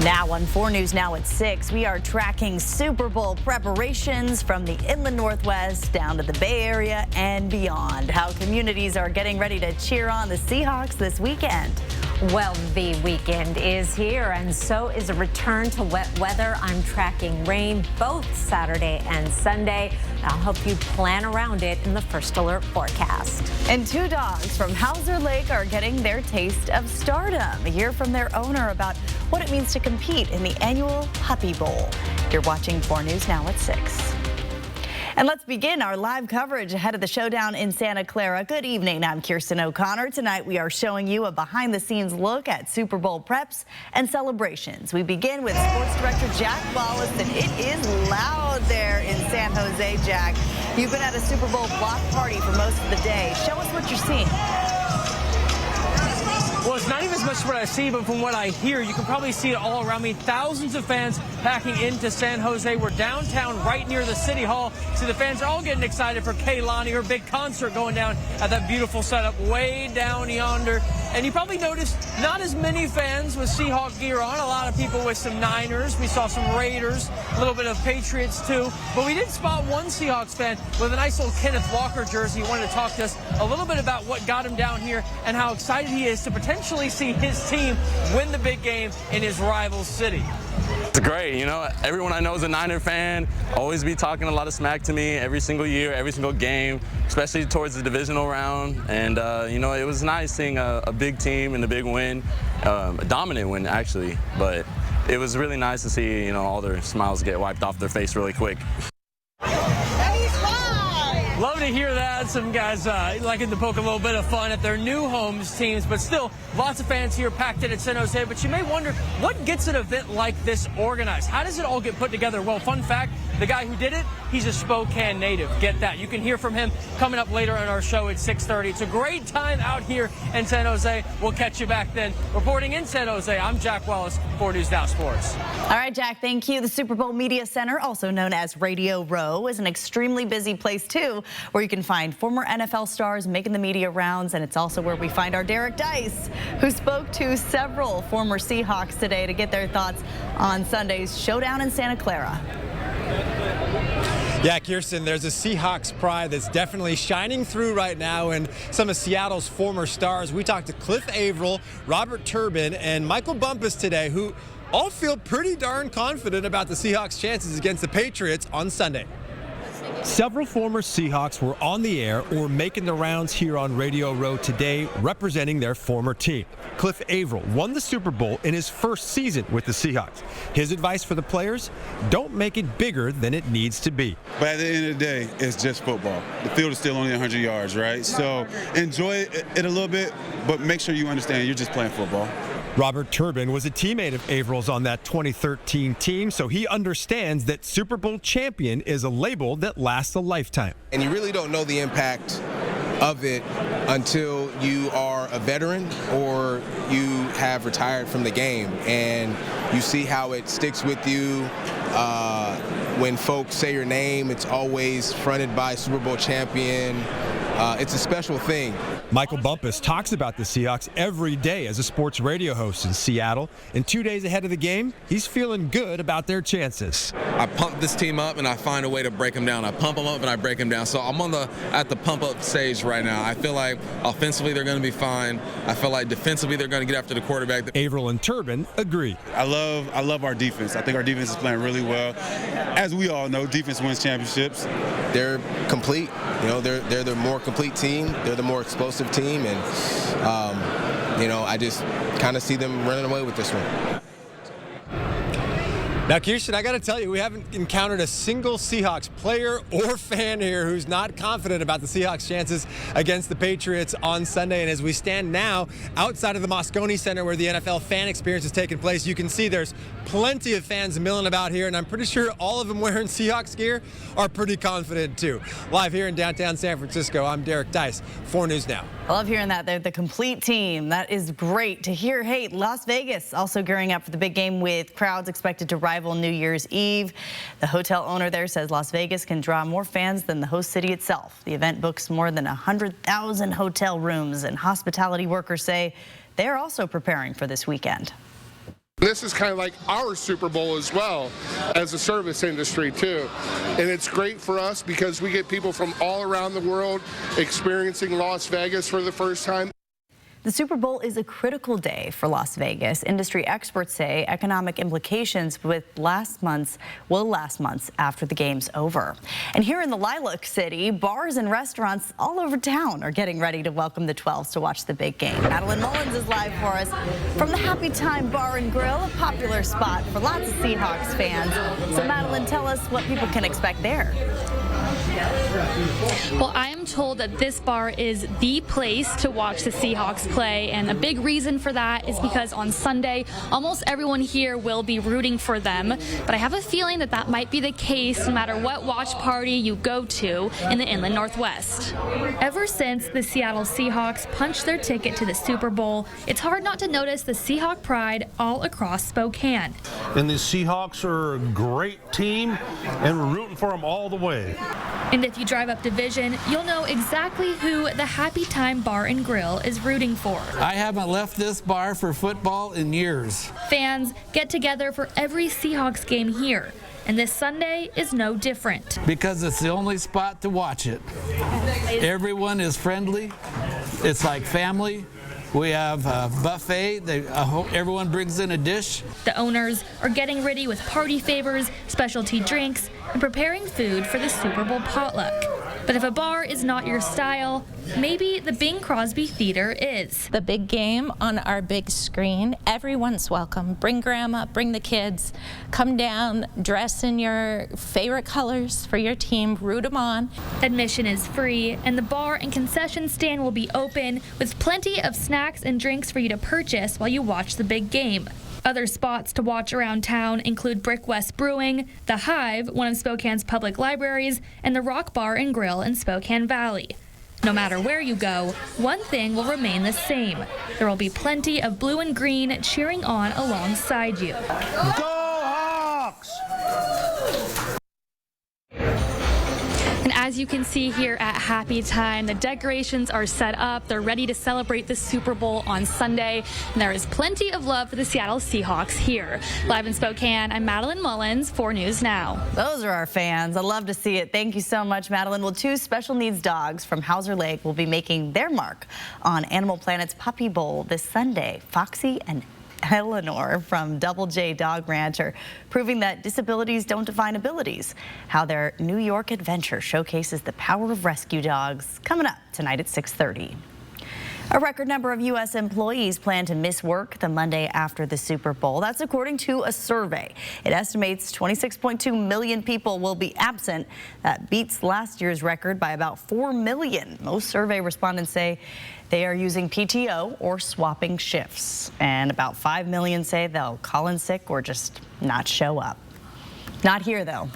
Now on 4 News Now at 6, we are tracking Super Bowl preparations from the Inland Northwest down to the Bay Area and beyond. How communities are getting ready to cheer on the Seahawks this weekend. Well, the weekend is here, and so is a return to wet weather. I'm tracking rain both Saturday and Sunday. I'll help you plan around it in the First Alert forecast. And 2 dogs from Hauser Lake are getting their taste of stardom. Hear from their owner about what it means to compete in the annual Puppy Bowl. You're watching 4 News Now at 6. And let's begin our live coverage ahead of the showdown in Santa Clara. Good evening, I'm Kirsten O'Connor. Tonight we are showing you a behind-the-scenes look at Super Bowl preps and celebrations. We begin with Sports Director Jack Wallace, and it is loud there in San Jose. Jack, you've been at a Super Bowl block party for most of the day. Show us what you're seeing. Well, it's not even as much what I see, but from what I hear, you can probably see it all around me. Thousands of fans packing into San Jose. We're downtown right near the City Hall. So the fans are all getting excited for Kehlani, her big concert going down at that beautiful setup way down yonder. And you probably noticed not as many fans with Seahawk gear on. A lot of people with some Niners. We saw some Raiders, a little bit of Patriots too. But we did spot one Seahawks fan with a nice little Kenneth Walker jersey. He wanted to talk to us a little bit about what got him down here and how excited he is to potentially see his team win the big game in his rival city. It's great, you know, everyone I know is a Niner fan, always be talking a lot of smack to me every single year, every single game, especially towards the divisional round. And, you know, it was nice seeing a big team and a big win, a dominant win actually, but it was really nice to see, you know, all their smiles get wiped off their face really quick. Love to hear that. Some guys liking to poke a little bit of fun at their new homes teams, but still lots of fans here packed in at San Jose. But you may wonder, what gets an event like this organized? How does it all get put together? Well, fun fact, the guy who did it, he's a Spokane native. Get that. You can hear from him coming up later on our show at 6:30. It's a great time out here in San Jose. We'll catch you back then. Reporting in San Jose, I'm Jack Wallace, 4 News Now Sports. All right, Jack, thank you. The Super Bowl Media Center, also known as Radio Row, is an extremely busy place, too, where you can find former NFL stars making the media rounds, and it's also where we find our Derek Dice, who spoke to several former Seahawks today to get their thoughts on Sunday's showdown in Santa Clara. Yeah, Kirsten, there's a Seahawks pride that's definitely shining through right now, and some of Seattle's former stars. We talked to Cliff Averill, Robert Turbin, and Michael Bumpus today, who all feel pretty darn confident about the Seahawks' chances against the Patriots on Sunday. Several former Seahawks were on the air or making the rounds here on Radio Row today representing their former team. Cliff Averill won the Super Bowl in his first season with the Seahawks. His advice for the players, don't make it bigger than it needs to be. But at the end of the day, it's just football. The field is still only 100 yards, right? So enjoy it a little bit, but make sure you understand you're just playing football. Robert Turbin was a teammate of Averill's on that 2013 team, so he understands that Super Bowl champion is a label that lasts a lifetime. And you really don't know the impact of it until you are a veteran or you have retired from the game, and you see how it sticks with you. When folks say your name, it's always fronted by Super Bowl champion. It's a special thing. Michael Bumpus talks about the Seahawks every day as a sports radio host in Seattle. And 2 days ahead of the game, he's feeling good about their chances. I pump this team up and I find a way to break them down. I pump them up and I break them down. So I'm at the pump up stage right now. I feel like offensively they're going to be fine. I feel like defensively they're going to get after the quarterback. Averill and Turbin agree. I love our defense. I think our defense is playing really well. As we all know, defense wins championships. They're complete. You know, they're the more complete team. They're the more explosive team, and you know, I just kind of see them running away with this one. Now, Kirsten, I got to tell you, we haven't encountered a single Seahawks player or fan here who's not confident about the Seahawks' chances against the Patriots on Sunday. And as we stand now outside of the Moscone Center where the NFL fan experience is taking place, you can see there's plenty of fans milling about here, and I'm pretty sure all of them wearing Seahawks gear are pretty confident too. Live here in downtown San Francisco, I'm Derek Dice, 4 News Now. I love hearing that. They're the complete team. That is great to hear. Hey, Las Vegas also gearing up for the big game with crowds expected to rival New Year's Eve. The hotel owner there says Las Vegas can draw more fans than the host city itself. The event books more than 100,000 hotel rooms, and hospitality workers say they're also preparing for this weekend. This is kind of like our Super Bowl as well as a service industry too. And it's great for us because we get people from all around the world experiencing Las Vegas for the first time. The Super Bowl is a critical day for Las Vegas. Industry experts say economic implications will last months after the game's over. And here in the Lilac City, bars and restaurants all over town are getting ready to welcome the 12s to watch the big game. Madeline Mullins is live for us from the Happy Time Bar and Grill, a popular spot for lots of Seahawks fans. So Madeline, tell us what people can expect there. Well, I am told that this bar is the place to watch the Seahawks play, and a big reason for that is because on Sunday, almost everyone here will be rooting for them. But I have a feeling that that might be the case no matter what watch party you go to in the Inland Northwest. Ever since the Seattle Seahawks punched their ticket to the Super Bowl, it's hard not to notice the Seahawk pride all across Spokane. And the Seahawks are a great team, and we're rooting for them all the way. And if you drive up Division, you'll know exactly who the Happy Time Bar and Grill is rooting for. I haven't left this bar for football in years. Fans get together for every Seahawks game here, and this Sunday is no different. Because it's the only spot to watch it. Everyone is friendly. It's like family. We have a buffet. Everyone brings in a dish. The owners are getting ready with party favors, specialty drinks, and preparing food for the Super Bowl potluck. But if a bar is not your style, maybe the Bing Crosby Theater is. The big game on our big screen, everyone's welcome. Bring grandma, bring the kids, come down, dress in your favorite colors for your team, root them on. Admission is free, and the bar and concession stand will be open with plenty of snacks and drinks for you to purchase while you watch the big game. Other spots to watch around town include Brick West Brewing, The Hive, one of Spokane's public libraries, and the Rock Bar and Grill in Spokane Valley. No matter where you go, one thing will remain the same. There will be plenty of blue and green cheering on alongside you. Go Hawks! And as you can see here at Happy Time, the decorations are set up. They're ready to celebrate the Super Bowl on Sunday. And there is plenty of love for the Seattle Seahawks here. Live in Spokane, I'm Madeline Mullins, 4 News Now. Those are our fans. I love to see it. Thank you so much, Madeline. Well, 2 special needs dogs from Hauser Lake will be making their mark on Animal Planet's Puppy Bowl this Sunday. Foxy and Eleanor from Double J Dog Ranch are proving that disabilities don't define abilities. How their New York adventure showcases the power of rescue dogs, coming up tonight at 6:30. A record number of U.S. employees plan to miss work the Monday after the Super Bowl. That's according to a survey. It estimates 26.2 million people will be absent. That beats last year's record by about 4 million. Most survey respondents say they are using PTO or swapping shifts. And about 5 million say they'll call in sick or just not show up. Not here, though.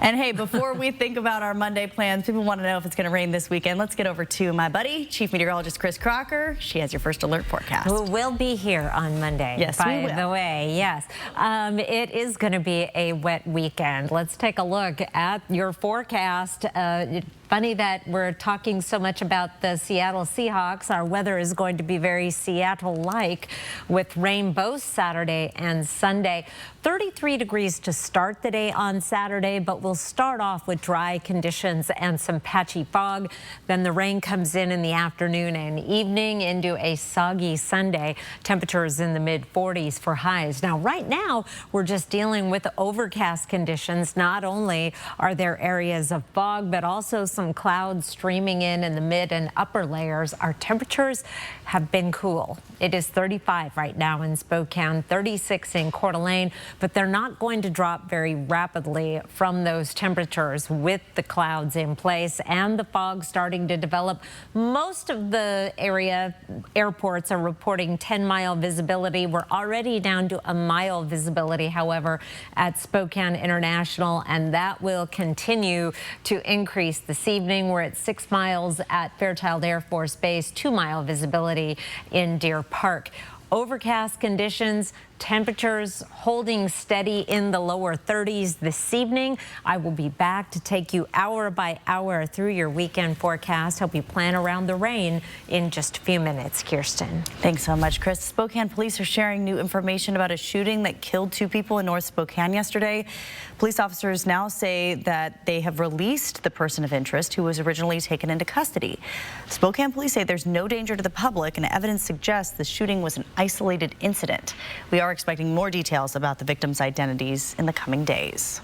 And hey, before we think about our Monday plans, people want to know if it's going to rain this weekend. Let's get over to my buddy, Chief Meteorologist Chris Crocker. She has your first alert forecast. Who will be here on Monday. Yes, we will. By the way, yes. It is going to be a wet weekend. Let's take a look at your forecast. Funny that we're talking so much about the Seattle Seahawks. Our weather is going to be very Seattle-like with rain both Saturday and Sunday. 33 degrees to start the day on Saturday, but we'll start off with dry conditions and some patchy fog. Then the rain comes in the afternoon and evening into a soggy Sunday. Temperatures in the mid-40s for highs. Now, right now, we're just dealing with overcast conditions. Not only are there areas of fog, but also some clouds streaming in the mid and upper layers. Our temperatures have been cool. It is 35 right now in Spokane, 36 in Coeur d'Alene, but they're not going to drop very rapidly from those temperatures with the clouds in place and the fog starting to develop. Most of the airports are reporting 10-mile visibility. We're already down to a mile visibility, however, at Spokane International, and that will continue to increase this evening. We're at 6 miles at Fairchild Air Force Base, 2-mile visibility in Deer Park. Overcast conditions, Temperatures holding steady in the lower 30s this evening. I will be back to take you hour by hour through your weekend forecast. Help you plan around the rain in just a few minutes. Kirsten. Thanks so much, Chris. Spokane police are sharing new information about a shooting that killed 2 people in North Spokane yesterday. Police officers now say that they have released the person of interest who was originally taken into custody. Spokane police say there's no danger to the public, and evidence suggests the shooting was an isolated incident. We are expecting more details about the victims' identities in the coming days.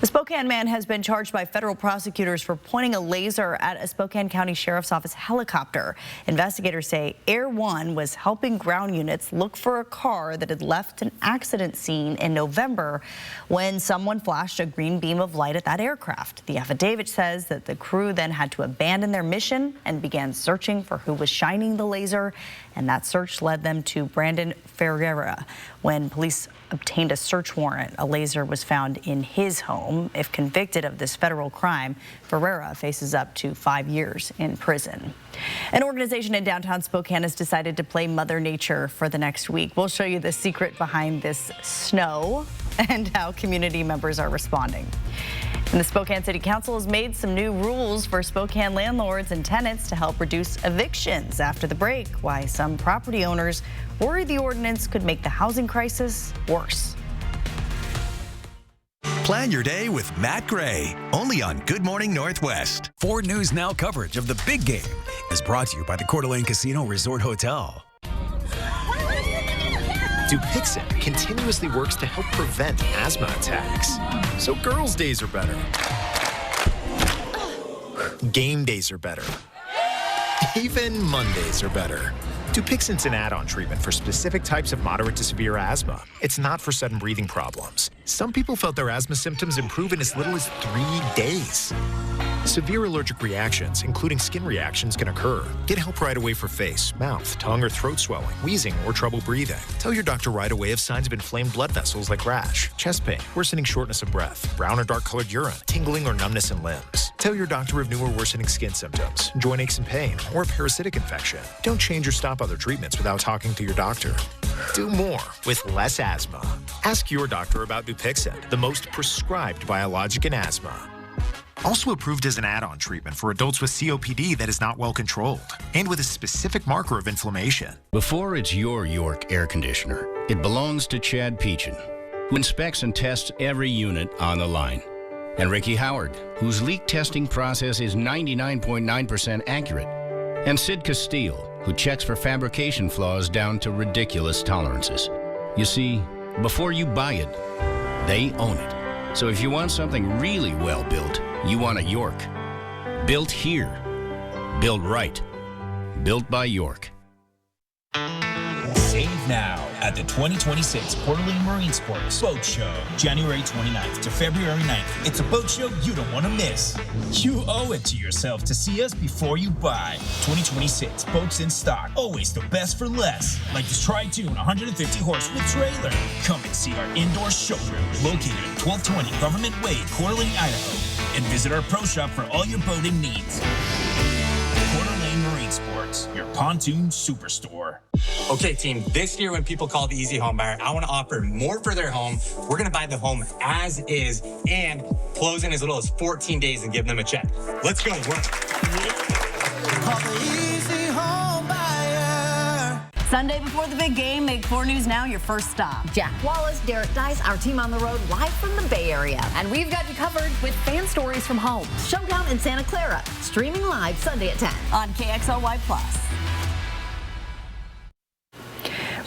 A Spokane man has been charged by federal prosecutors for pointing a laser at a Spokane County Sheriff's Office helicopter. Investigators say Air One was helping ground units look for a car that had left an accident scene in November when someone flashed a green beam of light at that aircraft. The affidavit says that the crew then had to abandon their mission and began searching for who was shining the laser, and that search led them to Brandon Ferreira. When police obtained a search warrant, a laser was found in his home. If convicted of this federal crime, Ferreira faces up to 5 years in prison. An organization in downtown Spokane has decided to play Mother Nature for the next week. We'll show you the secret behind this snow and how community members are responding. And the Spokane City Council has made some new rules for Spokane landlords and tenants to help reduce evictions after the break. Why some property owners worry the ordinance could make the housing crisis worse. Plan your day with Matt Gray, only on Good Morning Northwest. 4 News Now coverage of the big game is brought to you by the Coeur d'Alene Casino Resort Hotel. Dupixent continuously works to help prevent asthma attacks, so girls' days are better. Game days are better. Even Mondays are better. Dupixent's an add-on treatment for specific types of moderate to severe asthma. It's not for sudden breathing problems. Some people felt their asthma symptoms improve in as little as 3 days. Severe allergic reactions, including skin reactions, can occur. Get help right away for face, mouth, tongue, or throat swelling, wheezing, or trouble breathing. Tell your doctor right away if signs of inflamed blood vessels like rash, chest pain, worsening shortness of breath, brown or dark-colored urine, tingling or numbness in limbs. Tell your doctor of new or worsening skin symptoms, joint aches and pain, or a parasitic infection. Don't change or stop other treatments without talking to your doctor. Do more with less asthma. Ask your doctor about Dupixent, the most prescribed biologic in asthma. Also approved as an add-on treatment for adults with COPD that is not well controlled and with a specific marker of inflammation. Before it's your York air conditioner, it belongs to Chad Peachin, who inspects and tests every unit on the line. And Ricky Howard, whose leak testing process is 99.9% accurate. And Sid Castile, who checks for fabrication flaws down to ridiculous tolerances. You see, before you buy it, they own it. So if you want something really well built, you want a York. Built here. Built right. Built by York. Save now at the 2026 Coeur d'Alene Marine Sports Boat Show, January 29th to February 9th. It's a boat show you don't want to miss. You owe it to yourself to see us before you buy. 2026 boats in stock, always the best for less. Like this Tri-Tune 150 horse with trailer. Come and see our indoor showroom located at 1220 Government Way, Coeur d'Alene, Idaho. And visit our pro shop for all your boating needs. Coeur d'Alene Marine Sports, your pontoon superstore. Okay, team, this year when people call the Easy Home Buyer, I want to offer more for their home. We're going to buy the home as is and close in as little as 14 days and give them a check. Let's go. Sunday before the big game, make 4 News Now your first stop. Jack Wallace, Derek Dice, our team on the road, live from the Bay Area. And we've got you covered with fan stories from home. Showdown in Santa Clara, streaming live Sunday at 10 on KXLY+.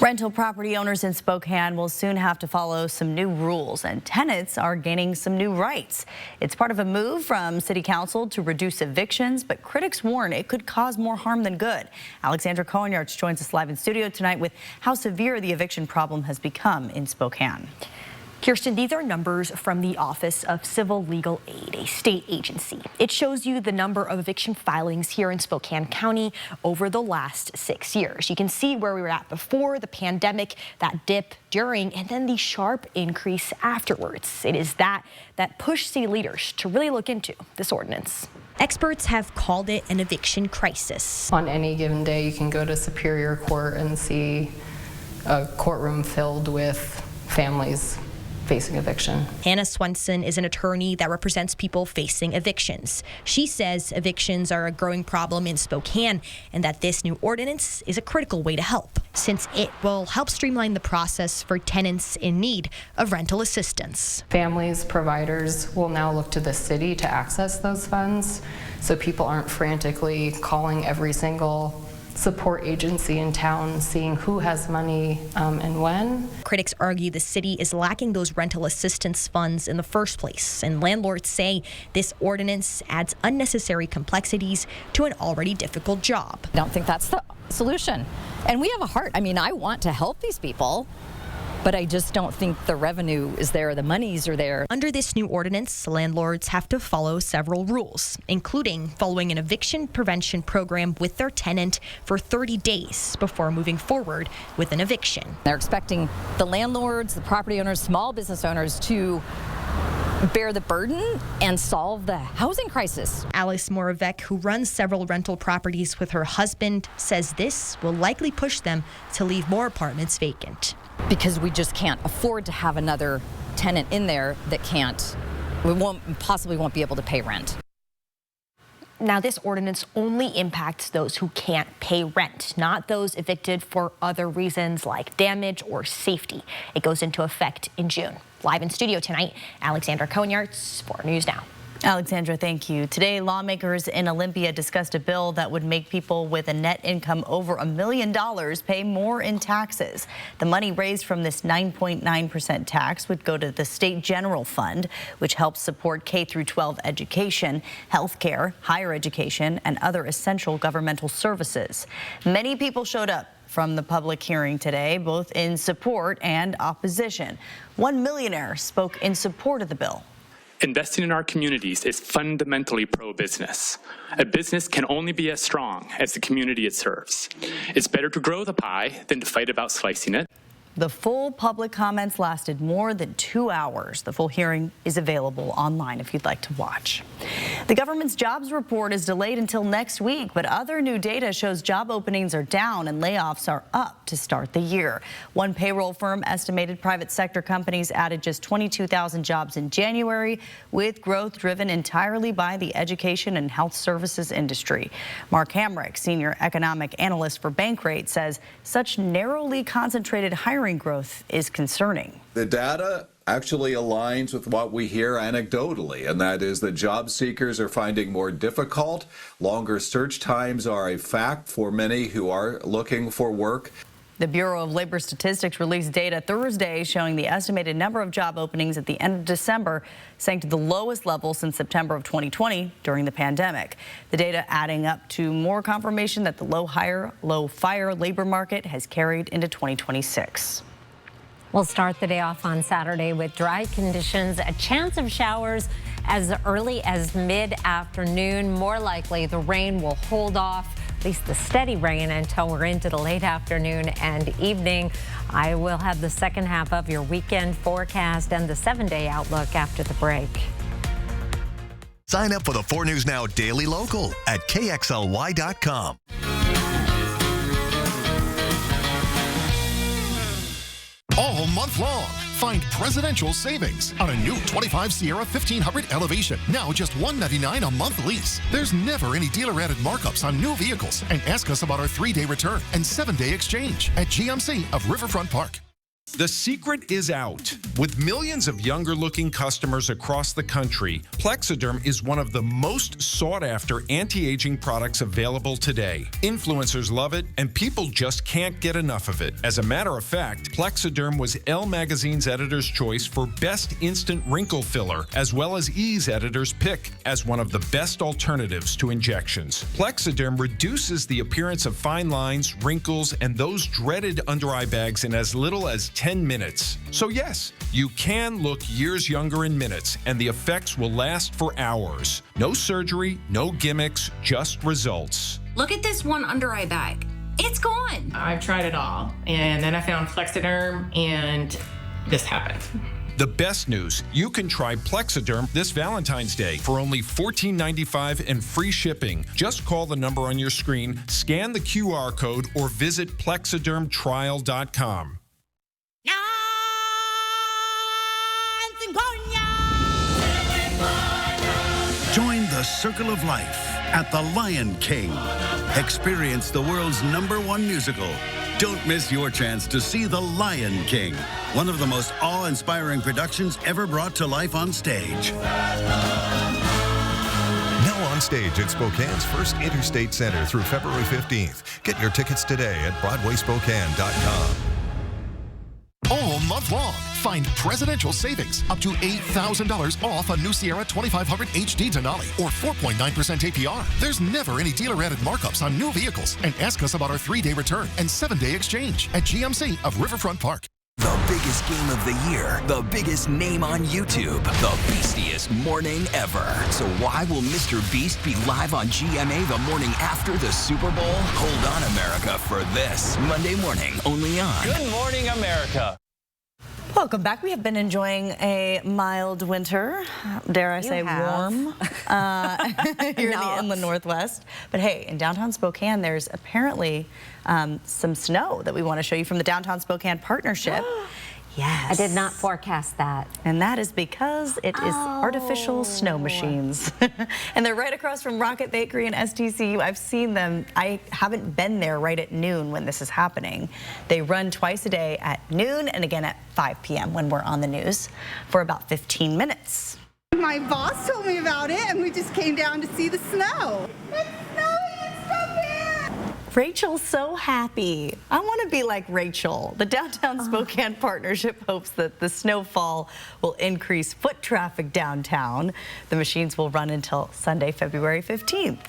Rental property owners in Spokane will soon have to follow some new rules, and tenants are gaining some new rights. It's part of a move from City Council to reduce evictions, but critics warn it could cause more harm than good. Alexandra Cohen-Yarch joins us live in studio tonight with how severe the eviction problem has become in Spokane. Kirsten, these are numbers from the Office of Civil Legal Aid, a state agency. It shows you the number of eviction filings here in Spokane County over the last 6 years. You can see where we were at before the pandemic, that dip during, and then the sharp increase afterwards. It is that pushed city leaders to really look into this ordinance. Experts have called it an eviction crisis. On any given day, you can go to Superior Court and see a courtroom filled with families facing eviction. Hannah Swenson is an attorney that represents people facing evictions. She says evictions are a growing problem in Spokane and that this new ordinance is a critical way to help, since it will help streamline the process for tenants in need of rental assistance. Families, providers will now look to the city to access those funds, so people aren't frantically calling every single support agency in town, seeing who has money and when. Critics argue the city is lacking those rental assistance funds in the first place, and landlords say this ordinance adds unnecessary complexities to an already difficult job. I don't think that's the solution. And we have a heart. I mean, I want to help these people, but I just don't think the revenue is there, the monies are there. Under this new ordinance, landlords have to follow several rules, including following an eviction prevention program with their tenant for 30 days before moving forward with an eviction. They're expecting the landlords, the property owners, small business owners to bear the burden and solve the housing crisis. Alice Moravec, who runs several rental properties with her husband, says this will likely push them to leave more apartments vacant. Because we just can't afford to have another tenant in there that possibly won't be able to pay rent. Now, this ordinance only impacts those who can't pay rent, not those evicted for other reasons like damage or safety. It goes into effect in June. Live in studio tonight, Alexandra Konyarts, 4 News Now. Alexandra, thank you. Today, lawmakers in Olympia discussed a bill that would make people with a net income over $1 million pay more in taxes. The money raised from this 9.9% tax would go to the state general fund, which helps support K-12 education, healthcare, higher education, and other essential governmental services. Many people showed up from the public hearing today, both in support and opposition. One millionaire spoke in support of the bill. Investing in our communities is fundamentally pro-business. A business can only be as strong as the community it serves. It's better to grow the pie than to fight about slicing it. The full public comments lasted more than 2 hours. The full hearing is available online if you'd like to watch. The government's jobs report is delayed until next week, but other new data shows job openings are down and layoffs are up to start the year. One payroll firm estimated private sector companies added just 22,000 jobs in January, with growth driven entirely by the education and health services industry. Mark Hamrick, senior economic analyst for Bankrate, says such narrowly concentrated hiring growth is concerning. The data actually aligns with what we hear anecdotally, and that is that job seekers are finding more difficult. Longer search times are a fact for many who are looking for work. The Bureau of Labor Statistics released data Thursday showing the estimated number of job openings at the end of December sank to the lowest level since September of 2020 during the pandemic. The data adding up to more confirmation that the low fire labor market has carried into 2026. We'll start the day off on Saturday with dry conditions, a chance of showers as early as mid-afternoon. More likely, the rain will hold off, at least the steady rain, until we're into the late afternoon and evening. I will have the second half of your weekend forecast and the 7-day outlook after the break. Sign up for the 4 News Now Daily Local at KXLY.com. All month long, find presidential savings on a new 25 Sierra 1500 Elevation. Now just $199 a month lease. There's never any dealer-added markups on new vehicles. And ask us about our 3-day return and 7-day exchange at GMC of Riverfront Park. The secret is out. With millions of younger-looking customers across the country, Plexiderm is one of the most sought-after anti-aging products available today. Influencers love it, and people just can't get enough of it. As a matter of fact, Plexiderm was Elle Magazine's editor's choice for Best Instant Wrinkle Filler, as well as E's editor's pick as one of the best alternatives to injections. Plexiderm reduces the appearance of fine lines, wrinkles, and those dreaded under-eye bags in as little as 10 minutes. So yes, you can look years younger in minutes, and the effects will last for hours. No surgery, no gimmicks, just results. Look at this one under-eye bag. It's gone. I've tried it all, and then I found Plexiderm, and this happened. The best news, you can try Plexiderm this Valentine's Day for only $14.95 and free shipping. Just call the number on your screen, scan the QR code, or visit plexidermtrial.com. Join the Circle of Life at the Lion King. Experience the world's #1 musical. Don't miss your chance to see The Lion King, one of the most awe-inspiring productions ever brought to life on stage. Now on stage at Spokane's First Interstate Center through February 15th. Get your tickets today at BroadwaySpokane.com. All month long, find presidential savings up to $8,000 off a new Sierra 2500 HD Denali or 4.9% APR. There's never any dealer-added markups on new vehicles. And ask us about our 3-day return and 7-day exchange at GMC of Riverfront Park. The biggest game of the year, the biggest name on YouTube, the beastiest morning ever. So why will Mr. Beast be live on GMA the morning after the Super Bowl? Hold on, America, for this Monday morning, only on Good Morning America. Welcome back. We have been enjoying a mild winter, dare I say warm, here in the inland Northwest. But hey, in downtown Spokane, there's apparently some snow that we want to show you from the Downtown Spokane Partnership. Yes. I did not forecast that. And that is because it is artificial snow machines. And they're right across from Rocket Bakery and STCU. I've seen them. I haven't been there right at noon when this is happening. They run twice a day at noon and again at 5 p.m. when we're on the news for about 15 minutes. My boss told me about it and we just came down to see the snow. It's snowing and stuff here. Rachel's so happy. I want to be like Rachel. The Downtown Spokane Partnership hopes that the snowfall will increase foot traffic downtown. The machines will run until Sunday, February 15th.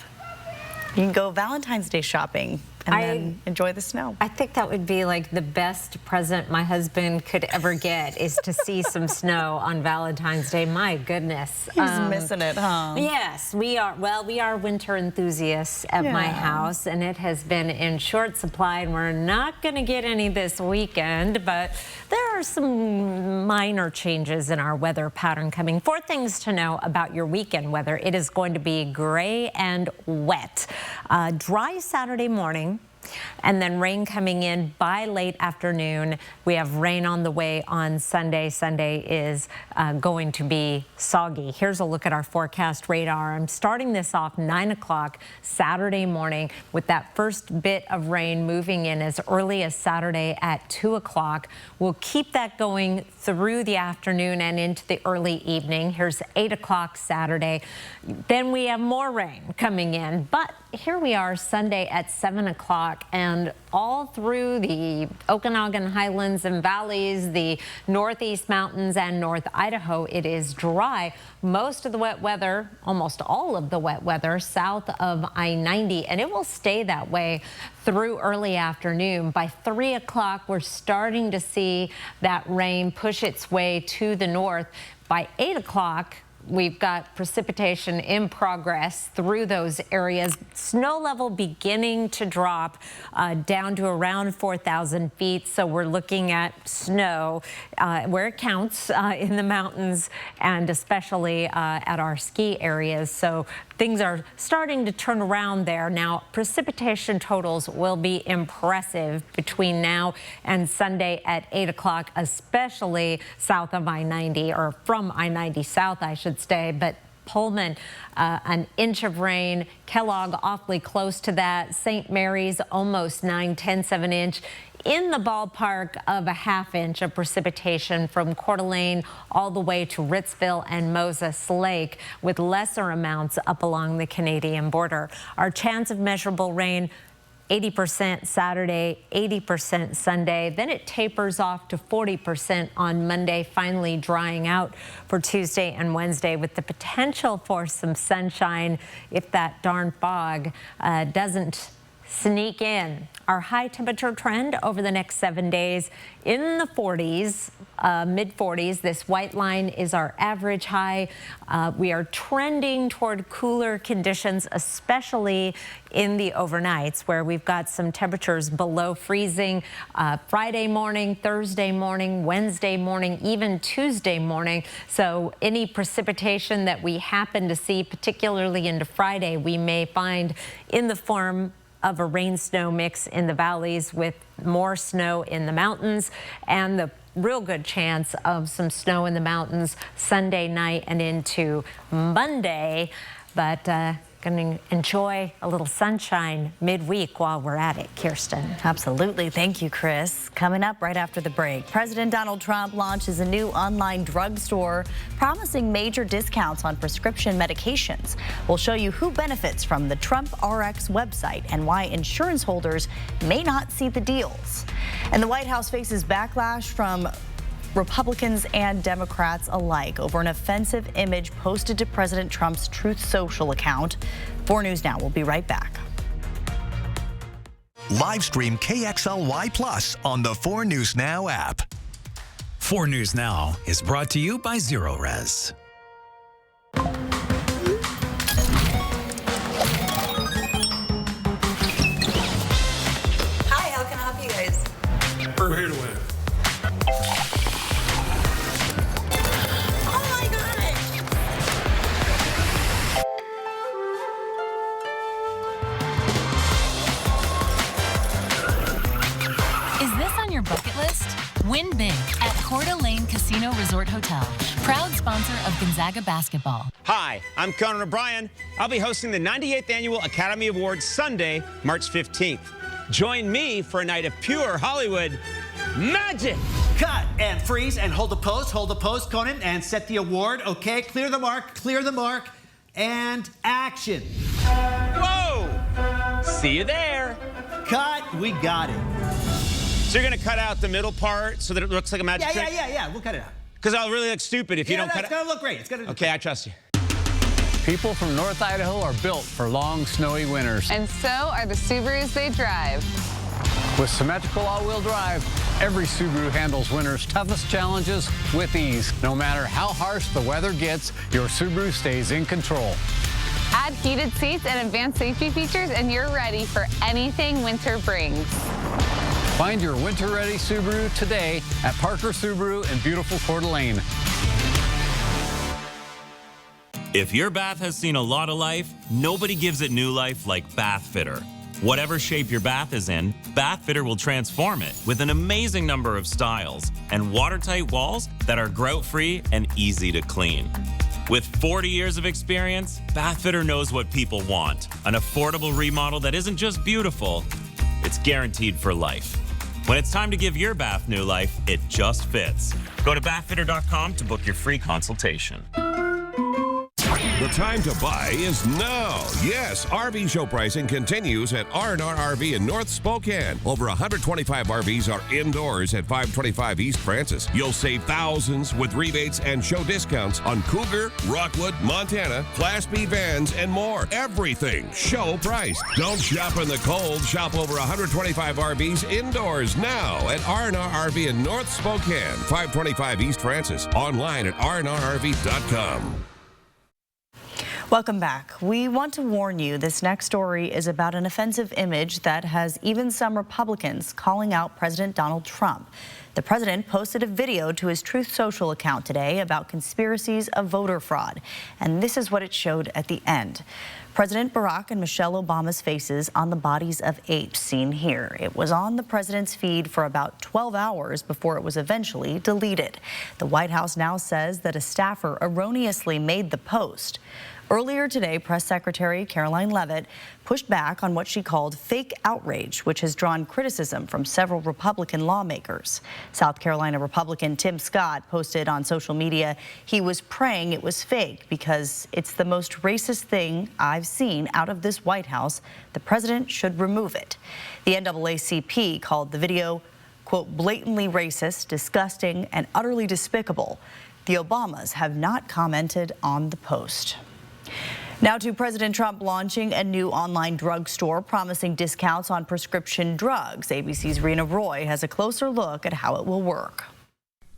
You can go Valentine's Day shopping and then enjoy the snow. I think that would be like the best present my husband could ever get is to see some snow on Valentine's Day. My goodness. He's missing it, huh? Yes, we are. Well, we are winter enthusiasts at my house, and it has been in short supply, and we're not going to get any this weekend, but there are some minor changes in our weather pattern coming. 4 things to know about your weekend weather. It is going to be gray and wet. Dry Saturday morning, and then rain coming in by late afternoon. We have rain on the way on Sunday. Sunday is going to be soggy. Here's a look at our forecast radar. I'm starting this off 9 o'clock Saturday morning with that first bit of rain moving in as early as Saturday at 2 o'clock. We'll keep that going through the afternoon and into the early evening. Here's 8 o'clock Saturday. Then we have more rain coming in, but here we are Sunday at 7 o'clock, and all through the Okanagan Highlands and Valleys, the Northeast Mountains and North Idaho, it is dry. Most of the wet weather, almost all of the wet weather, south of I-90, and it will stay that way through early afternoon. By 3 o'clock, we're starting to see that rain push its way to the north. By 8 o'clock, we've got precipitation in progress through those areas. Snow level beginning to drop down to around 4,000 feet. So we're looking at snow where it counts in the mountains and especially at our ski areas. So things are starting to turn around there. Now, precipitation totals will be impressive between now and Sunday at 8 o'clock, especially south of I-90, or from I-90 south, I should say. But Pullman, an inch of rain. Kellogg awfully close to that. St. Mary's almost 9/10 of an inch. In the ballpark of a ½ inch of precipitation from Coeur d'Alene all the way to Ritzville and Moses Lake, with lesser amounts up along the Canadian border. Our chance of measurable rain, 80% Saturday, 80% Sunday. Then it tapers off to 40% on Monday, finally drying out for Tuesday and Wednesday with the potential for some sunshine if that darn fog doesn't sneak in. Our high temperature trend over the next 7 days in the 40s, mid 40s. This white line is our average high. We are trending toward cooler conditions, especially in the overnights where we've got some temperatures below freezing Friday morning, Thursday morning, Wednesday morning, even Tuesday morning. So any precipitation that we happen to see, particularly into Friday, we may find in the form of a rain-snow mix in the valleys with more snow in the mountains, and the real good chance of some snow in the mountains Sunday night and into Monday. But going to enjoy a little sunshine midweek while we're at it. Kirsten. Absolutely. Thank you, Chris. Coming up right after the break, President Donald Trump launches a new online drugstore promising major discounts on prescription medications. We'll show you who benefits from the Trump RX website and why insurance holders may not see the deals. And the White House faces backlash from Republicans and Democrats alike over an offensive image posted to President Trump's Truth Social account. 4 News Now will be right back. Live stream KXLY Plus on the 4 News Now app. 4 News Now is brought to you by Zero Res. Hi, how can I help you guys? We're here to win. Your bucket list? Win big at Coeur d'Alene Casino Resort Hotel, proud sponsor of Gonzaga basketball. Hi, I'm Conan O'Brien. I'll be hosting the 98th Annual Academy Awards Sunday, March 15th. Join me for a night of pure Hollywood magic. Cut and freeze and hold the post, Conan, and set the award. Okay, clear the mark, and action. Whoa! See you there. Cut, we got it. So you're going to cut out the middle part so that it looks like a magic trick? Yeah, we'll cut it out. Because I'll really look stupid if you don't cut it. It's going to look great. Okay, I trust you. People from North Idaho are built for long, snowy winters. And so are the Subarus they drive. With symmetrical all-wheel drive, every Subaru handles winter's toughest challenges with ease. No matter how harsh the weather gets, your Subaru stays in control. Add heated seats and advanced safety features, and you're ready for anything winter brings. Find your winter-ready Subaru today at Parker Subaru in beautiful Coeur d'Alene. If your bath has seen a lot of life, nobody gives it new life like Bath Fitter. Whatever shape your bath is in, Bath Fitter will transform it with an amazing number of styles and watertight walls that are grout-free and easy to clean. With 40 years of experience, Bath Fitter knows what people want. An affordable remodel that isn't just beautiful, it's guaranteed for life. When it's time to give your bath new life, it just fits. Go to bathfitter.com to book your free consultation. The time to buy is now. Yes, RV show pricing continues at R&R RV in North Spokane. Over 125 RVs are indoors at 525 East Francis. You'll save thousands with rebates and show discounts on Cougar, Rockwood, Montana, Class B vans, and more. Everything show priced. Don't shop in the cold. Shop over 125 RVs indoors now at R&R RV in North Spokane, 525 East Francis. Online at rnrrv.com. Welcome back. We want to warn you this next story is about an offensive image that has even some Republicans calling out President Donald Trump. The president posted a video to his Truth Social account today about conspiracies of voter fraud, and this is what it showed at the end. President Barack and Michelle Obama's faces on the bodies of apes seen here. It was on the president's feed for about 12 hours before it was eventually deleted. The White House now says that a staffer erroneously made the post. Earlier today, Press Secretary Caroline Leavitt pushed back on what she called fake outrage, which has drawn criticism from several Republican lawmakers. South Carolina Republican Tim Scott posted on social media he was praying it was fake because it's the most racist thing I've seen out of this White House. The president should remove it. The NAACP called the video, quote, blatantly racist, disgusting, and utterly despicable. The Obamas have not commented on the post. Now to President Trump launching a new online drugstore promising discounts on prescription drugs. ABC's Rena Roy has a closer look at how it will work.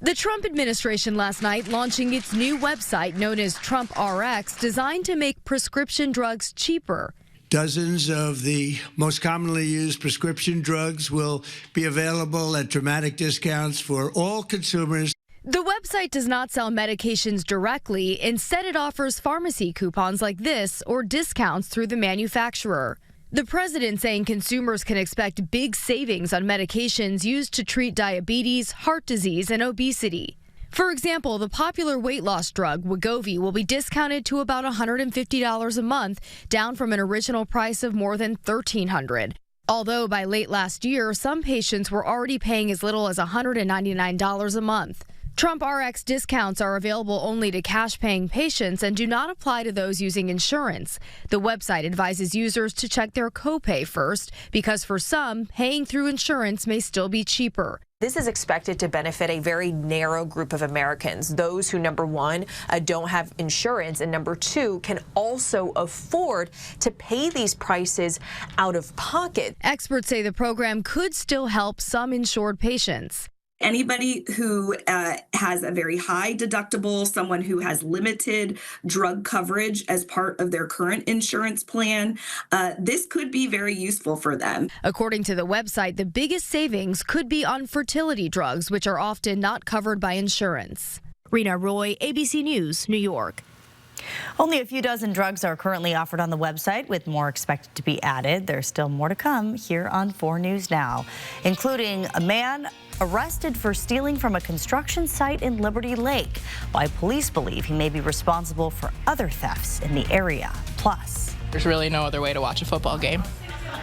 The Trump administration last night launching its new website known as Trump RX, designed to make prescription drugs cheaper. Dozens of the most commonly used prescription drugs will be available at dramatic discounts for all consumers. The website does not sell medications directly. Instead, it offers pharmacy coupons like this or discounts through the manufacturer. The president saying consumers can expect big savings on medications used to treat diabetes, heart disease, and obesity. For example, the popular weight loss drug Wegovy will be discounted to about $150 a month, down from an original price of more than $1,300. Although by late last year, some patients were already paying as little as $199 a month. Trump RX discounts are available only to cash-paying patients and do not apply to those using insurance. The website advises users to check their copay first, because for some, paying through insurance may still be cheaper. This is expected to benefit a very narrow group of Americans, those who, number one, don't have insurance, and number two, can also afford to pay these prices out of pocket. Experts say the program could still help some insured patients. Anybody who has a very high deductible, someone who has limited drug coverage as part of their current insurance plan, this could be very useful for them. According to the website, the biggest savings could be on fertility drugs, which are often not covered by insurance. Rena Roy, ABC News, New York. Only a few dozen drugs are currently offered on the website, with more expected to be added. There's still more to come here on 4 News Now, including a man arrested for stealing from a construction site in Liberty Lake, why police believe he may be responsible for other thefts in the area. Plus, there's really no other way to watch a football game.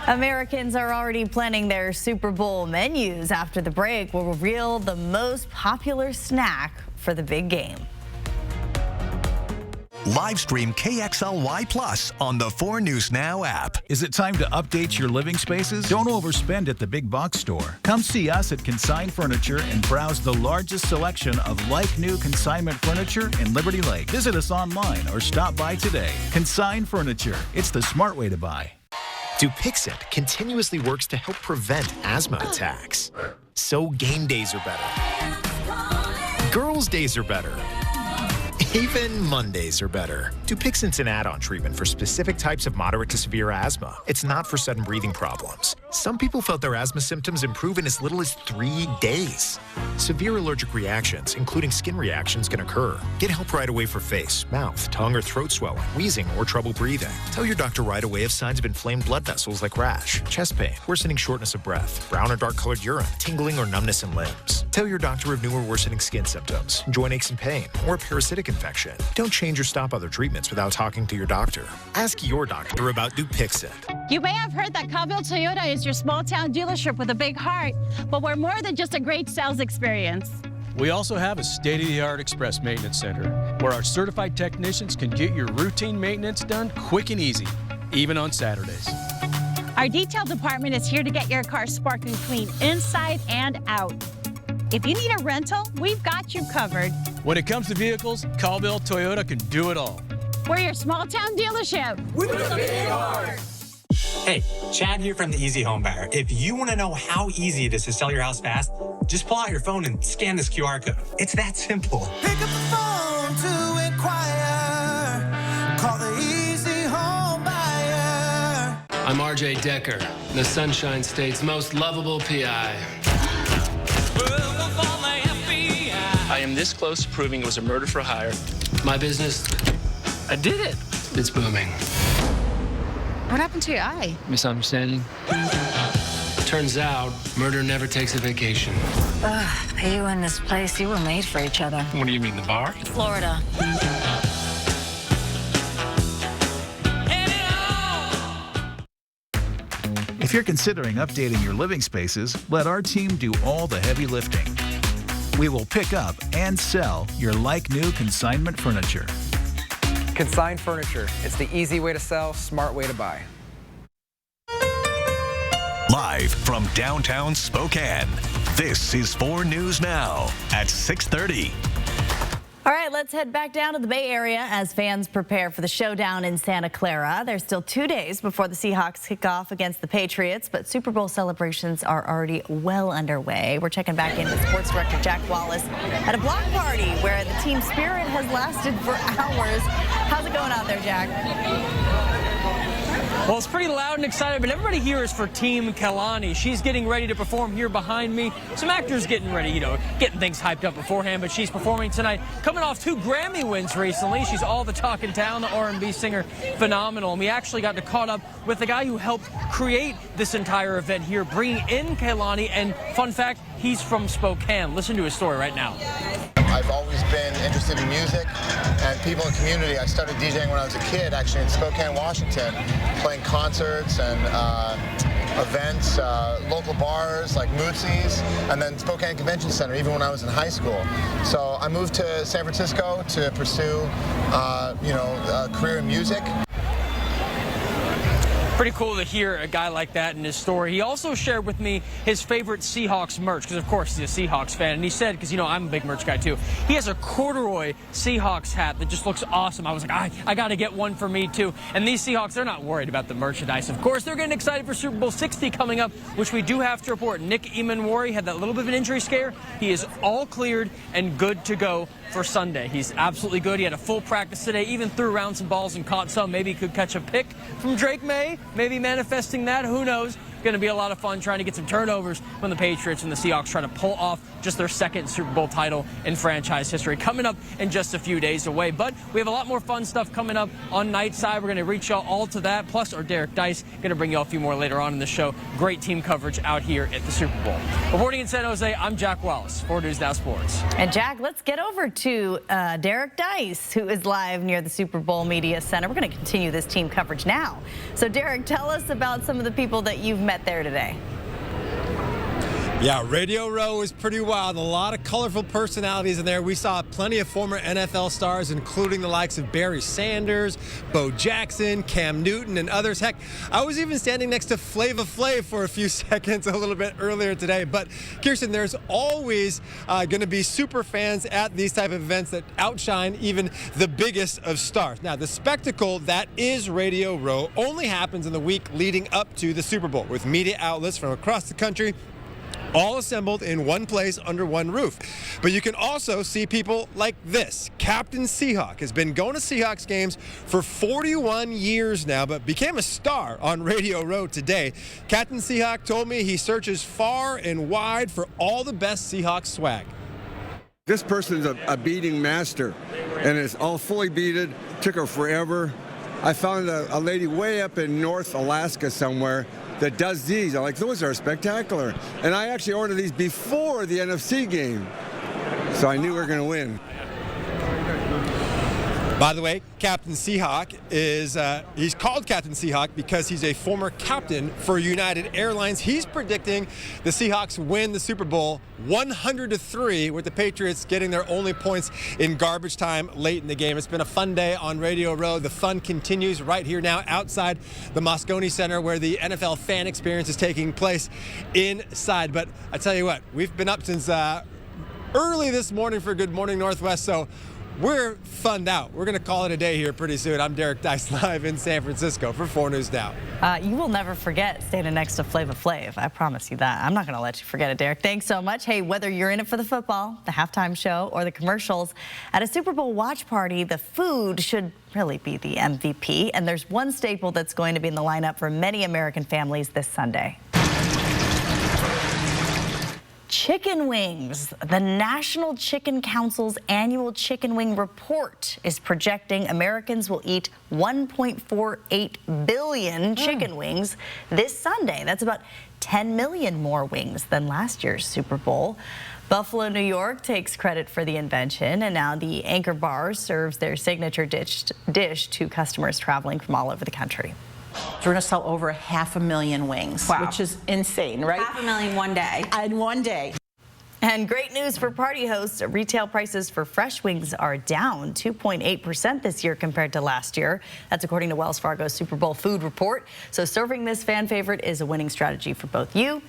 Americans are already planning their Super Bowl menus. After the break, we'll reveal the most popular snack for the big game. Live stream KXLY Plus on the 4 News Now app. Is it time to update your living spaces? Don't overspend at the big box store. Come see us at Consign Furniture and browse the largest selection of like-new consignment furniture in Liberty Lake. Visit us online or stop by today. Consign Furniture. It's the smart way to buy. Dupixent continuously works to help prevent asthma attacks. So game days are better. Girls' days are better. Even Mondays are better. Dupixent's an add-on treatment for specific types of moderate to severe asthma. It's not for sudden breathing problems. Some people felt their asthma symptoms improve in as little as 3 days. Severe allergic reactions, including skin reactions, can occur. Get help right away for face, mouth, tongue, or throat swelling, wheezing, or trouble breathing. Tell your doctor right away if signs of inflamed blood vessels like rash, chest pain, worsening shortness of breath, brown or dark-colored urine, tingling or numbness in limbs. Tell your doctor of new or worsening skin symptoms, joint aches and pain, or a parasitic infection. Don't change or stop other treatments without talking to your doctor. Ask your doctor about Dupixent. You may have heard that Cowville Toyota is your small-town dealership with a big heart, but we're more than just a great sales experience. We also have a state-of-the-art express maintenance center where our certified technicians can get your routine maintenance done quick and easy, even on Saturdays. Our detail department is here to get your car sparkling clean inside and out. If you need a rental, we've got you covered. When it comes to vehicles, Cowville Toyota can do it all. We're your small-town dealership. With a big heart. Hey, Chad here from the Easy Home Buyer. If you want to know how easy it is to sell your house fast, just pull out your phone and scan this QR code. It's that simple. Pick up the phone to inquire. Call the Easy Home Buyer. I'm RJ Decker, the Sunshine State's most lovable PI. I am this close to proving it was a murder for hire. My business, I did it. It's booming. What happened to your eye? Misunderstanding. Turns out, murder never takes a vacation. You and this place, you were made for each other. What do you mean, the bar? Florida. If you're considering updating your living spaces, let our team do all the heavy lifting. We will pick up and sell your like-new consignment furniture. Consign Furniture. It's the easy way to sell, smart way to buy. Live from downtown Spokane, this is 4 News Now at 6:30. All right, let's head back down to the Bay Area as fans prepare for the showdown in Santa Clara. There's still 2 days before the Seahawks kick off against the Patriots, but Super Bowl celebrations are already well underway. We're checking back in with sports director Jack Wallace at a block party where the team spirit has lasted for hours. How's it going out there, Jack? Well, it's pretty loud and excited, but everybody here is for Team Kelani. She's getting ready to perform here behind me. Some actors getting ready, getting things hyped up beforehand, but she's performing tonight. Coming off 2 Grammy wins recently. She's all the talk in town, the R&B singer, phenomenal. And we actually got to caught up with the guy who helped create this entire event here, bringing in Kelani. And fun fact, he's from Spokane. Listen to his story right now. I've always been interested in music and people in the community. I started DJing when I was a kid, actually in Spokane, Washington, playing concerts and events, local bars like Mootsy's, and then Spokane Convention Center, even when I was in high school. So I moved to San Francisco to pursue, a career in music. Pretty cool to hear a guy like that in his story. He also shared with me his favorite Seahawks merch, because of course he's a Seahawks fan. And he said, because I'm a big merch guy too, he has a corduroy Seahawks hat that just looks awesome. I was like, I got to get one for me too. And these Seahawks, they're not worried about the merchandise. Of course, they're getting excited for Super Bowl 60 coming up, which we do have to report. Nick Emanwari had that little bit of an injury scare. He is all cleared and good to go for Sunday. He's absolutely good. He had a full practice today, even threw around some balls and caught some. Maybe he could catch a pick from Drake May. Maybe manifesting that. Who knows? Going to be a lot of fun trying to get some turnovers when the Patriots and the Seahawks try to pull off just their second Super Bowl title in franchise history. Coming up in just a few days away. But we have a lot more fun stuff coming up on Nightside. We're going to reach y'all all to that. Plus, our Derek Dice going to bring y'all a few more later on in the show. Great team coverage out here at the Super Bowl. Reporting in San Jose, I'm Jack Wallace, 4 News Now Sports. And Jack, let's get over to Derek Dice, who is live near the Super Bowl Media Center. We're going to continue this team coverage now. So, Derek, tell us about some of the people that you've met there today. Yeah, Radio Row is pretty wild. A lot of colorful personalities in there. We saw plenty of former NFL stars, including the likes of Barry Sanders, Bo Jackson, Cam Newton, and others. Heck, I was even standing next to Flava Flav for a few seconds a little bit earlier today. But, Kirsten, there's always going to be super fans at these type of events that outshine even the biggest of stars. Now, the spectacle that is Radio Row only happens in the week leading up to the Super Bowl, with media outlets from across the country all assembled in one place under one roof. But you can also see people like this. Captain Seahawk has been going to Seahawks games for 41 years now, but became a star on Radio Row today. Captain Seahawk told me he searches far and wide for all the best Seahawks swag. This person's a beading master, and it's all fully beaded. Took her forever. I found a lady way up in North Alaska somewhere that does these. I'm like, those are spectacular. And I actually ordered these before the NFC game, so I knew we were going to win. By the way, Captain Seahawk is, he's called Captain Seahawk because he's a former captain for United Airlines. He's predicting the Seahawks win the Super Bowl 100-3, with the Patriots getting their only points in garbage time late in the game. It's been a fun day on Radio Row. The fun continues right here now outside the Moscone Center, where the NFL fan experience is taking place inside. But I tell you what, we've been up since early this morning for Good Morning Northwest, so we're funned out. We're going to call it a day here pretty soon. I'm Derek Dice, live in San Francisco for 4 News Now. You will never forget standing next to Flava Flav. I promise you that. I'm not going to let you forget it, Derek. Thanks so much. Hey, whether you're in it for the football, the halftime show, or the commercials, at a Super Bowl watch party, the food should really be the MVP. And there's one staple that's going to be in the lineup for many American families this Sunday. Chicken wings. The National Chicken Council's annual chicken wing report is projecting Americans will eat 1.48 billion chicken wings this Sunday. That's about 10 million more wings than last year's Super Bowl. Buffalo, New York takes credit for the invention, and now the Anchor Bar serves their signature dish to customers traveling from all over the country. We're going to sell over 500,000 wings, which is insane, right? 500,000 one day. In one day. And great news for party hosts. Retail prices for fresh wings are down 2.8% this year compared to last year. That's according to Wells Fargo's Super Bowl food report. So serving this fan favorite is a winning strategy for both you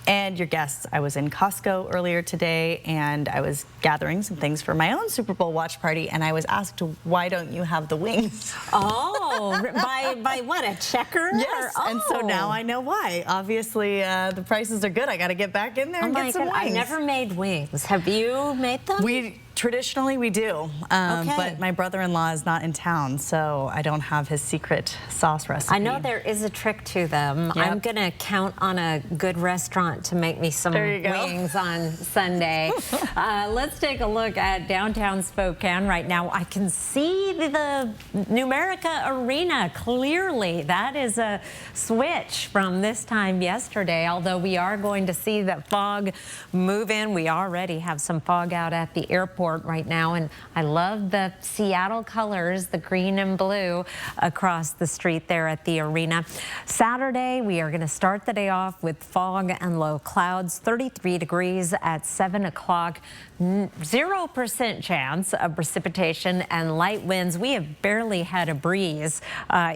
And your guests, I was in Costco earlier today, and I was gathering some things for my own Super Bowl watch party, and I was asked, why don't you have the wings? Oh, by what, a checker? Yes, and so now I know why. Obviously, the prices are good. I got to get back in there and get some wings. I never made wings. Have you made them? Traditionally, we do, but my brother-in-law is not in town, so I don't have his secret sauce recipe. I know there is a trick to them. Yep. I'm going to count on a good restaurant to make me some wings on Sunday. Let's take a look at downtown Spokane right now. I can see the Numerica Arena clearly. That is a switch from this time yesterday, although we are going to see that fog move in. We already have some fog out at the airport right now, and I love the Seattle colors, the green and blue across the street there at the arena. Saturday, we are going to start the day off with fog and low clouds, 33 degrees at 7 o'clock. 0% chance of precipitation and light winds. We have barely had a breeze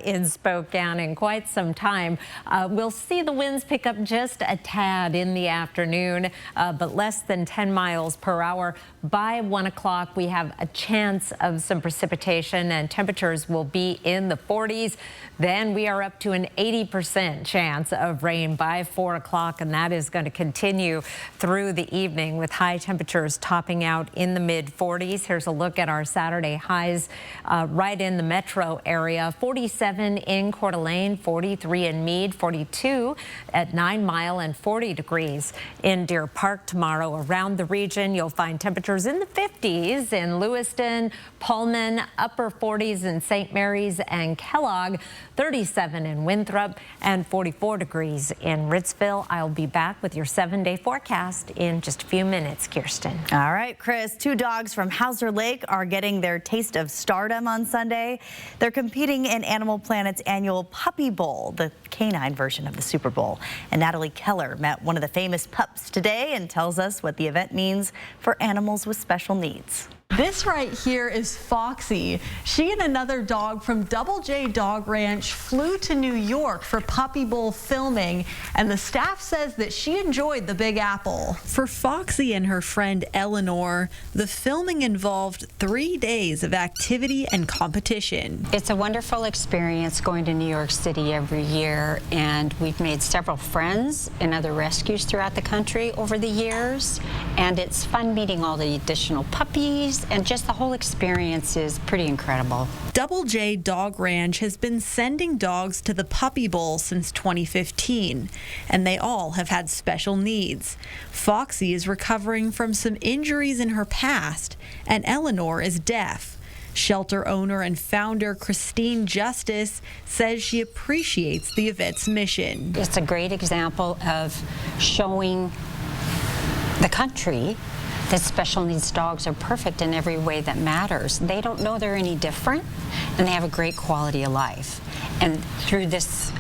in Spokane in quite some time. We'll see the winds pick up just a tad in the afternoon, but less than 10 miles per hour. By 1 o'clock, we have a chance of some precipitation, and temperatures will be in the 40s. Then we are up to an 80% chance of rain by 4 o'clock, and that is going to continue through the evening with high temperatures topping out in the mid-40s. Here's a look at our Saturday highs right in the metro area. 47 in Coeur d'Alene, 43 in Meade, 42 at 9 Mile, and 40 degrees in Deer Park tomorrow. Around the region, you'll find temperatures in the 50s in Lewiston, Pullman, upper 40s in St. Mary's and Kellogg, 37 in Winthrop, and 44 degrees in Ritzville. I'll be back with your 7-day forecast in just a few minutes, Kirsten. All right, Chris, 2 dogs from Hauser Lake are getting their taste of stardom on Sunday. They're competing in Animal Planet's annual Puppy Bowl, the canine version of the Super Bowl. And Natalie Keller met one of the famous pups today and tells us what the event means for animals with special needs. This right here is Foxy. She and another dog from Double J Dog Ranch flew to New York for Puppy Bowl filming, and the staff says that she enjoyed the Big Apple. For Foxy and her friend Eleanor, the filming involved 3 days of activity and competition. It's a wonderful experience going to New York City every year, and we've made several friends in other rescues throughout the country over the years, and it's fun meeting all the additional puppies, and just the whole experience is pretty incredible. Double J Dog Ranch has been sending dogs to the Puppy Bowl since 2015, and they all have had special needs. Foxy is recovering from some injuries in her past, and Eleanor is deaf. Shelter owner and founder Christine Justice says she appreciates the event's mission. It's a great example of showing the country that special needs dogs are perfect in every way that matters. They don't know they're any different, and they have a great quality of life. And through this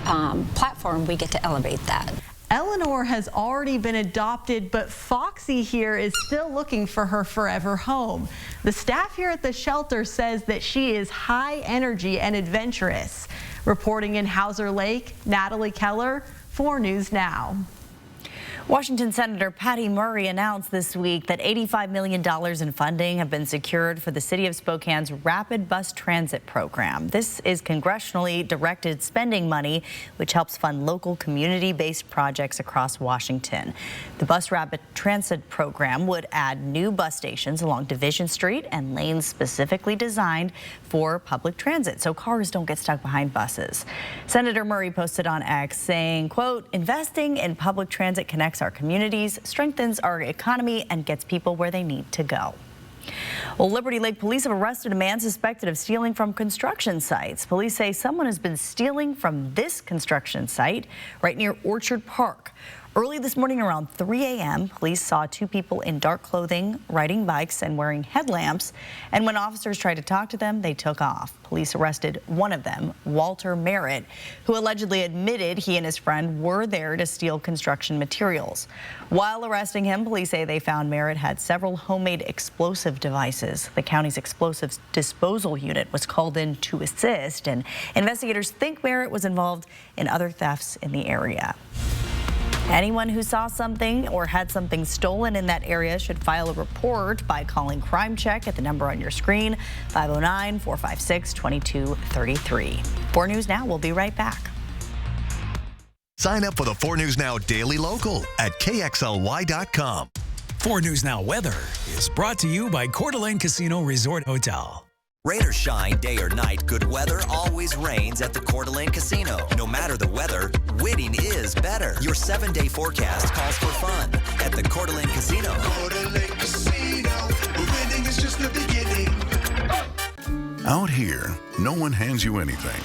platform, we get to elevate that. Eleanor has already been adopted, but Foxy here is still looking for her forever home. The staff here at the shelter says that she is high energy and adventurous. Reporting in Hauser Lake, Natalie Keller, 4 News Now. Washington Senator Patty Murray announced this week that $85 million in funding have been secured for the city of Spokane's Rapid Bus Transit program. This is congressionally directed spending money, which helps fund local community-based projects across Washington. The Bus Rapid Transit program would add new bus stations along Division Street and lanes specifically designed for public transit, so cars don't get stuck behind buses. Senator Murray posted on X saying, quote, "Investing in public transit connects our communities, strengthens our economy, and gets people where they need to go." Well, Liberty Lake police have arrested a man suspected of stealing from construction sites. Police say someone has been stealing from this construction site right near Orchard Park. Early this morning around 3 a.m., police saw 2 people in dark clothing riding bikes and wearing headlamps, and when officers tried to talk to them, they took off. Police arrested one of them, Walter Merritt, who allegedly admitted he and his friend were there to steal construction materials. While arresting him, police say they found Merritt had several homemade explosive devices. The county's explosives disposal unit was called in to assist, and investigators think Merritt was involved in other thefts in the area. Anyone who saw something or had something stolen in that area should file a report by calling Crime Check at the number on your screen, 509-456-2233. 4 News Now will be right back. Sign up for the 4 News Now Daily Local at KXLY.com. 4 News Now weather is brought to you by Coeur d'Alene Casino Resort Hotel. Rain or shine, day or night, good weather always reigns at the Coeur d'Alene Casino. No matter the weather, winning is better. Your 7-day forecast calls for fun at the Coeur d'Alene Casino. Coeur d'Alene Casino, winning is just the beginning. Out here, no one hands you anything.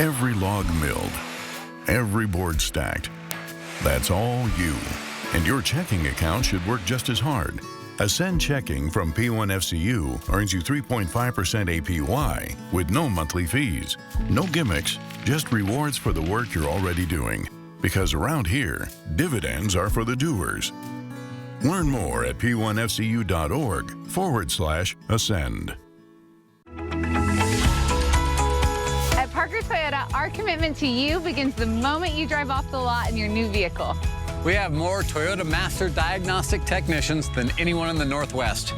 Every log milled, every board stacked. That's all you. And your checking account should work just as hard. Ascend Checking from P1FCU earns you 3.5% APY with no monthly fees. No gimmicks, just rewards for the work you're already doing. Because around here, dividends are for the doers. Learn more at p1fcu.org/ascend. At Parker Toyota, our commitment to you begins the moment you drive off the lot in your new vehicle. We have more Toyota Master Diagnostic technicians than anyone in the Northwest.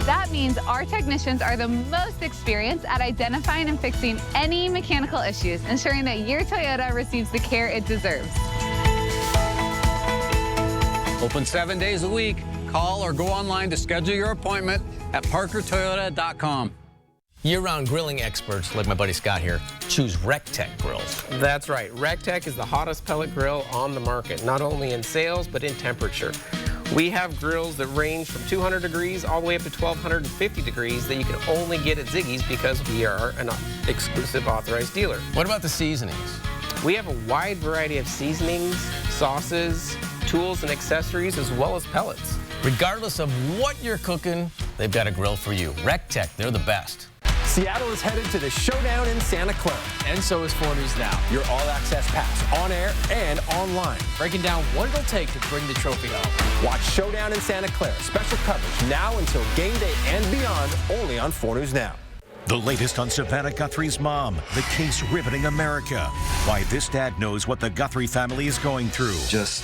That means our technicians are the most experienced at identifying and fixing any mechanical issues, ensuring that your Toyota receives the care it deserves. Open 7 days a week. Call or go online to schedule your appointment at parkertoyota.com. Year-round grilling experts, like my buddy Scott here, choose RecTech grills. That's right. RecTech is the hottest pellet grill on the market, not only in sales, but in temperature. We have grills that range from 200 degrees all the way up to 1,250 degrees that you can only get at Ziggy's because we are an exclusive authorized dealer. What about the seasonings? We have a wide variety of seasonings, sauces, tools, and accessories, as well as pellets. Regardless of what you're cooking, they've got a grill for you. RecTech, they're the best. Seattle is headed to the showdown in Santa Clara. And so is 4 News Now. Your all-access pass on air and online. Breaking down what it'll take to bring the trophy home. Watch Showdown in Santa Clara. Special coverage now until game day and beyond, only on 4 News Now. The latest on Savannah Guthrie's mom, the case riveting America. Why this dad knows what the Guthrie family is going through. Just,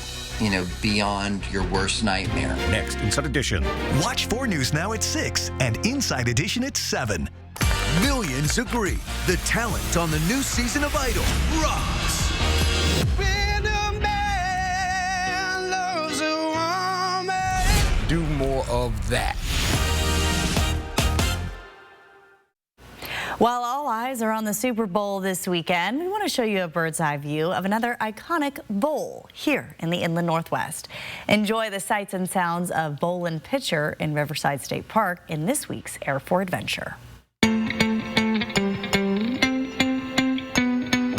beyond your worst nightmare. Next, Inside Edition. Watch 4 News Now at 6 and Inside Edition at 7. Millions agree the talent on the new season of Idol rocks. When a man loves a woman. Do more of that. While all eyes are on the Super Bowl this weekend, we want to show you a bird's eye view of another iconic bowl here in the Inland Northwest. Enjoy the sights and sounds of Bowl and Pitcher in Riverside State Park in this week's Air for Adventure.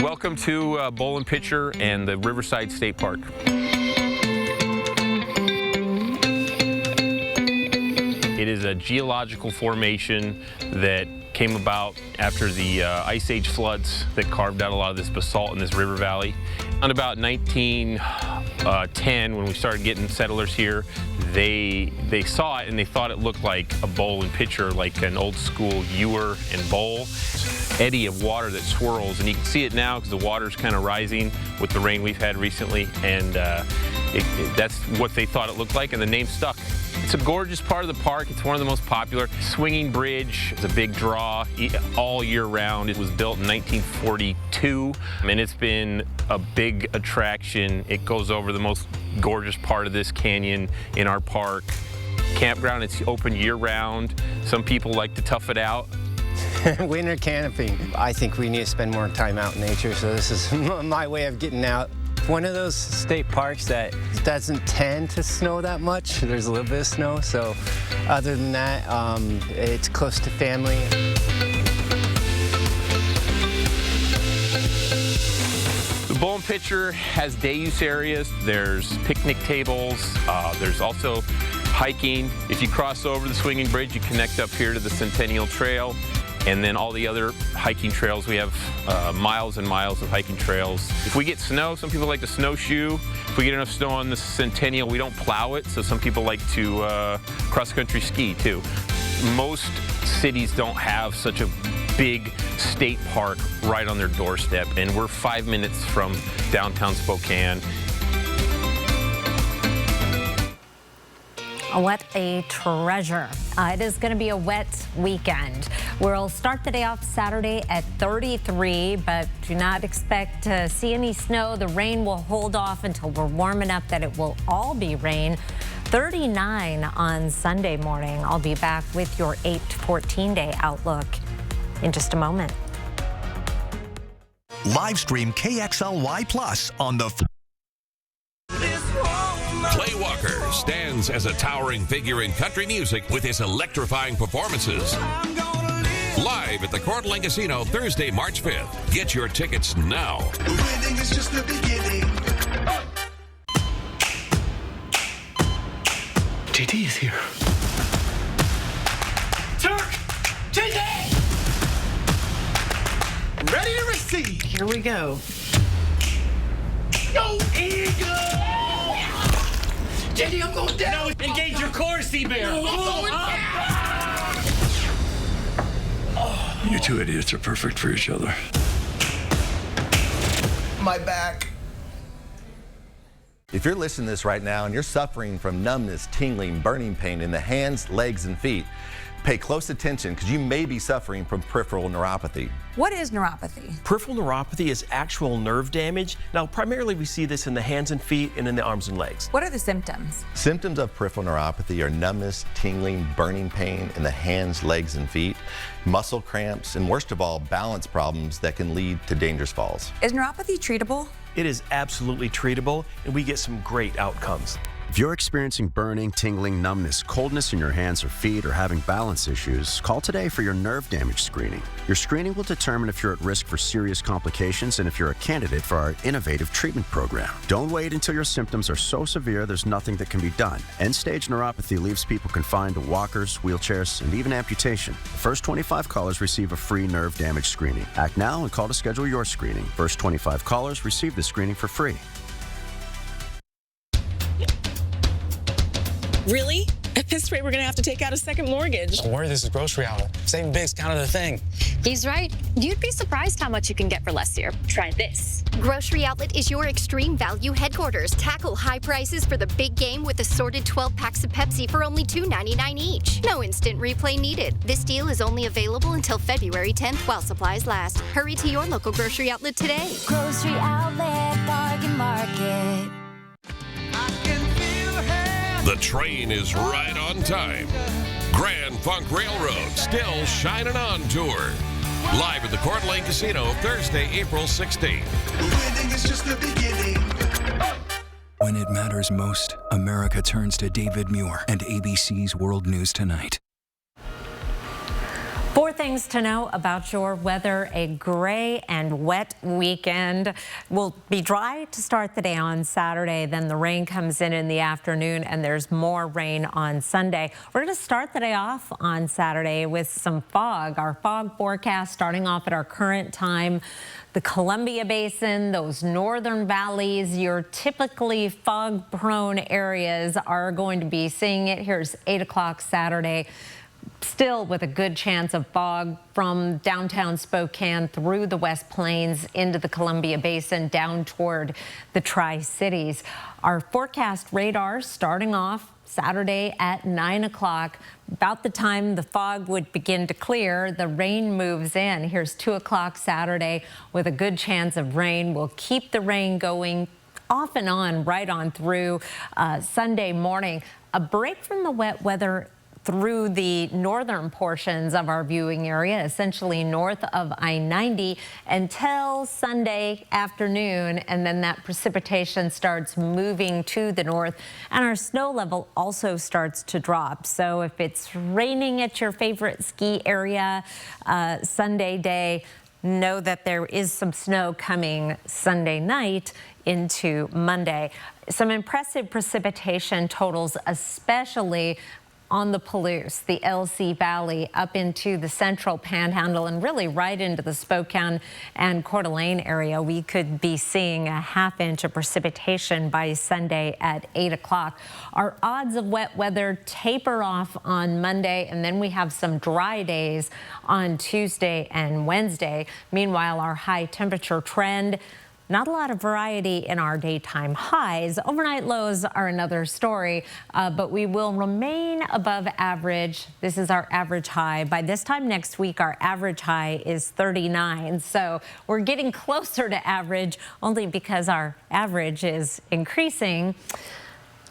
Welcome to Bowl and Pitcher and the Riverside State Park. It is a geological formation that came about after the Ice Age floods that carved out a lot of this basalt in this river valley. On about 1910, when we started getting settlers here, they saw it and they thought it looked like a bowl and pitcher, like an old school ewer and bowl. Eddy of water that swirls, and you can see it now because the water's kind of rising with the rain we've had recently, and that's what they thought it looked like, and the name stuck. It's a gorgeous part of the park. It's one of the most popular. Swinging Bridge is a big draw all year round. It was built in 1942, and it's been a big attraction. It goes over the most gorgeous part of this canyon in our park. Campground, it's open year round. Some people like to tough it out. Winter camping. I think we need to spend more time out in nature, so this is my way of getting out. One of those state parks that doesn't tend to snow that much. There's a little bit of snow, so other than that, it's close to family. The Bowl and Pitcher has day use areas. There's picnic tables. There's also hiking. If you cross over the Swinging Bridge, you connect up here to the Centennial Trail. And then all the other hiking trails, we have miles and miles of hiking trails. If we get snow, some people like to snowshoe. If we get enough snow on the Centennial, we don't plow it, so some people like to cross-country ski too. Most cities don't have such a big state park right on their doorstep, and we're 5 minutes from downtown Spokane. What a treasure. It is going to be a wet weekend. We'll start the day off Saturday at 33, but do not expect to see any snow. The rain will hold off until we're warm enough that it will all be rain. 39 on Sunday morning. I'll be back with your 8 to 14 day outlook in just a moment. Live stream KXLY Plus on the... Clay Walker stands as a towering figure in country music with his electrifying performances. Live at the Coeur d'Alene Casino Thursday, March 5th. Get your tickets now. Winning is just the beginning. JD is here. Turk! JD! Ready to receive. Here we go. Go Eagle! JD, I'm going down. No, engage your core, Sea-Bear. No, I'm going down. You two idiots are perfect for each other. My back. If you're listening to this right now and you're suffering from numbness, tingling, burning pain in the hands, legs, and feet, pay close attention because you may be suffering from peripheral neuropathy. What is neuropathy? Peripheral neuropathy is actual nerve damage. Now, primarily we see this in the hands and feet and in the arms and legs. What are the symptoms? Symptoms of peripheral neuropathy are numbness, tingling, burning pain in the hands, legs, and feet, muscle cramps, and worst of all, balance problems that can lead to dangerous falls. Is neuropathy treatable? It is absolutely treatable, and we get some great outcomes. If you're experiencing burning, tingling, numbness, coldness in your hands or feet, or having balance issues, call today for your nerve damage screening. Your screening will determine if you're at risk for serious complications and if you're a candidate for our innovative treatment program. Don't wait until your symptoms are so severe there's nothing that can be done. End-stage neuropathy leaves people confined to walkers, wheelchairs, and even amputation. The first 25 callers receive a free nerve damage screening. Act now and call to schedule your screening. First 25 callers receive the screening for free. Really? At this rate, we're going to have to take out a second mortgage. Don't worry, this is Grocery Outlet. Saving big's kind of the thing. He's right. You'd be surprised how much you can get for less here. Try this. Grocery Outlet is your extreme value headquarters. Tackle high prices for the big game with assorted 12 packs of Pepsi for only $2.99 each. No instant replay needed. This deal is only available until February 10th while supplies last. Hurry to your local Grocery Outlet today. Grocery Outlet Bargain Market. The train is right on time. Grand Funk Railroad still shining on tour. Live at the Coeur d'Alene Casino Thursday, April 16th. Winning is just the beginning. When it matters most, America turns to David Muir and ABC's World News Tonight. 4 things to know about your weather. A gray and wet weekend. Will be dry to start the day on Saturday. Then the rain comes in the afternoon and there's more rain on Sunday. We're going to start the day off on Saturday with some fog. Our fog forecast starting off at our current time. The Columbia Basin, those northern valleys, your typically fog-prone areas are going to be seeing it. Here's 8 o'clock Saturday. Still with a good chance of fog from downtown Spokane through the West Plains into the Columbia Basin down toward the Tri-Cities. Our forecast radar starting off Saturday at 9 o'clock. About the time the fog would begin to clear, the rain moves in. Here's 2 o'clock Saturday with a good chance of rain. We'll keep the rain going off and on right on through Sunday morning. A break from the wet weather through the northern portions of our viewing area, essentially north of I-90 until Sunday afternoon, and then that precipitation starts moving to the north and our snow level also starts to drop. So if it's raining at your favorite ski area Sunday day, know that there is some snow coming Sunday night into Monday. Some impressive precipitation totals, especially on the Palouse, the LC Valley, up into the central Panhandle and really right into the Spokane and Coeur d'Alene area. We could be seeing a ½ inch of precipitation by Sunday at 8 o'clock. Our odds of wet weather taper off on Monday, and then we have some dry days on Tuesday and Wednesday. Meanwhile, our high temperature trend not a lot of variety in our daytime highs. Overnight lows are another story, but we will remain above average. This is our average high. By this time next week, our average high is 39. So we're getting closer to average only because our average is increasing.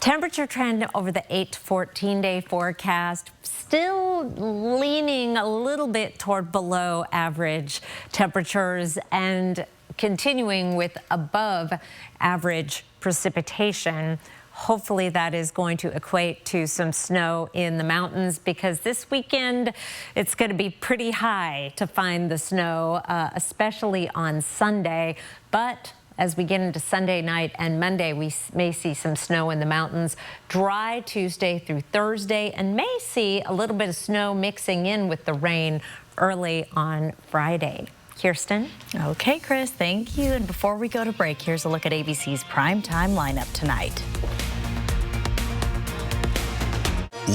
Temperature trend over the 8 to 14-day forecast, still leaning a little bit toward below average temperatures and continuing with above average precipitation. Hopefully that is going to equate to some snow in the mountains, because this weekend it's going to be pretty high to find the snow, especially on Sunday. But as we get into Sunday night and Monday, we may see some snow in the mountains. Dry Tuesday through Thursday, and may see a little bit of snow mixing in with the rain early on Friday. Kirsten? Okay, Chris, thank you. And before we go to break, here's a look at ABC's primetime lineup tonight.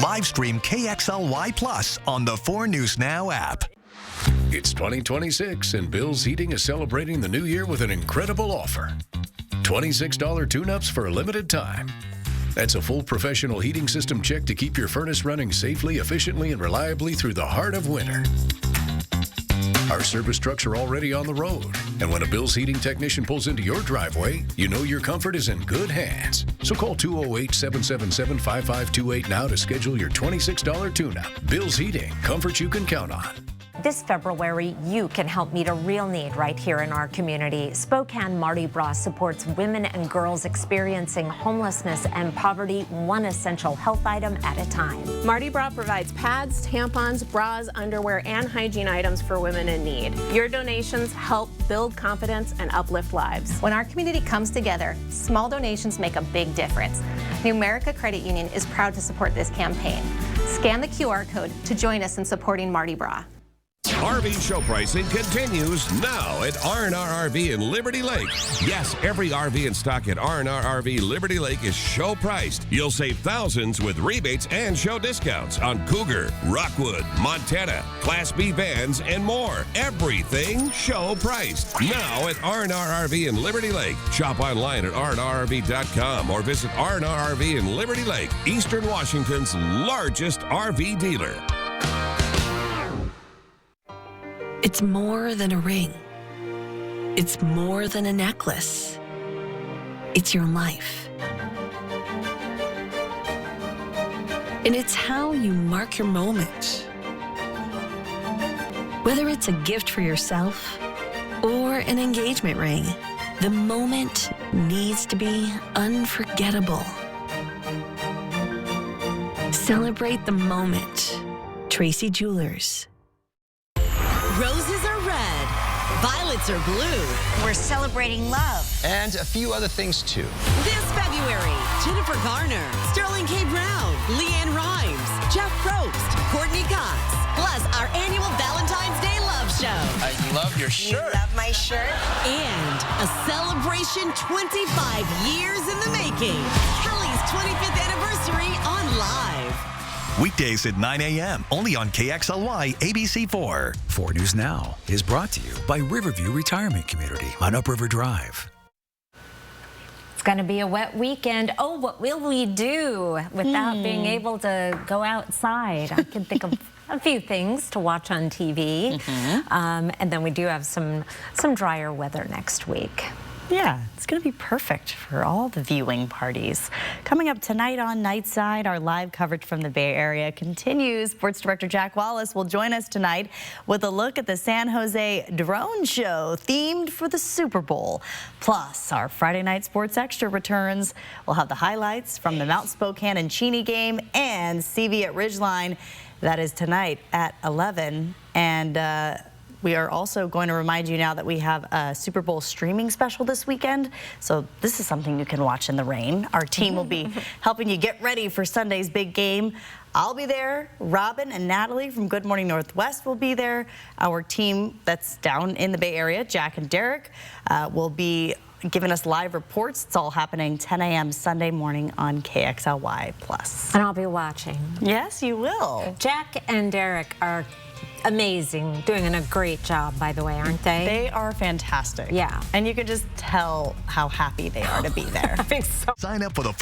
Live stream KXLY Plus on the 4 News Now app. It's 2026, and Bill's Heating is celebrating the new year with an incredible offer. $26 tune-ups for a limited time. That's a full professional heating system check to keep your furnace running safely, efficiently, and reliably through the heart of winter. Our service trucks are already on the road, and when a Bill's Heating technician pulls into your driveway, you know your comfort is in good hands. So call 208-777-5528 now to schedule your $26 tune-up. Bill's Heating, comfort you can count on. This February, you can help meet a real need right here in our community. Spokane Mardi Gras supports women and girls experiencing homelessness and poverty, one essential health item at a time. Mardi Gras provides pads, tampons, bras, underwear, and hygiene items for women in need. Your donations help build confidence and uplift lives. When our community comes together, small donations make a big difference. Numerica Credit Union is proud to support this campaign. Scan the QR code to join us in supporting Mardi Gras. RV show pricing continues now at R&R RV in Liberty Lake. Yes, every RV in stock at R&R RV Liberty Lake is show priced. You'll save thousands with rebates and show discounts on Cougar, Rockwood, Montana, Class B vans, and more. Everything show priced. Now at R&R RV in Liberty Lake. Shop online at rnrrv.com or visit R&R RV in Liberty Lake, Eastern Washington's largest RV dealer. It's more than a ring. It's more than a necklace. It's your life. And it's how you mark your moment. Whether it's a gift for yourself or an engagement ring, the moment needs to be unforgettable. Celebrate the moment. Tracy Jewelers. Roses are red, violets are blue. We're celebrating love. And a few other things, too. This February, Jennifer Garner, Sterling K. Brown, Leanne Rimes, Jeff Probst, Courtney Cox, plus our annual Valentine's Day Love Show. I love your shirt. You love my shirt? And a celebration 25 years in the making. Kelly's 25th anniversary on Live. Weekdays at 9 a.m. only on KXLY ABC4. 4 News Now is brought to you by Riverview Retirement Community on Upriver Drive. It's going to be a wet weekend. Oh, what will we do without being able to go outside? I can think of a few things to watch on TV. And then we do have some drier weather next week. Yeah, it's going to be perfect for all the viewing parties. Coming up tonight on Nightside, our live coverage from the Bay Area continues. Sports Director Jack Wallace will join us tonight with a look at the San Jose Drone Show themed for the Super Bowl. Plus, our Friday Night Sports Extra returns. We'll have the highlights from the Mount Spokane and Cheney game and CV at Ridgeline. That is tonight at 11. And we are also going to remind you now that we have a Super Bowl streaming special this weekend. So this is something you can watch in the rain. Our team will be helping you get ready for Sunday's big game. I'll be there. Robin and Natalie from Good Morning Northwest will be there. Our team that's down in the Bay Area, Jack and Derek, will be giving us live reports. It's all happening 10 a.m. Sunday morning on KXLY+. And I'll be watching. Yes, you will. Jack and Derek are amazing, doing a great job, by the way, aren't they? They are fantastic. Yeah. And you can just tell how happy they are to be there. I think so. Sign up for the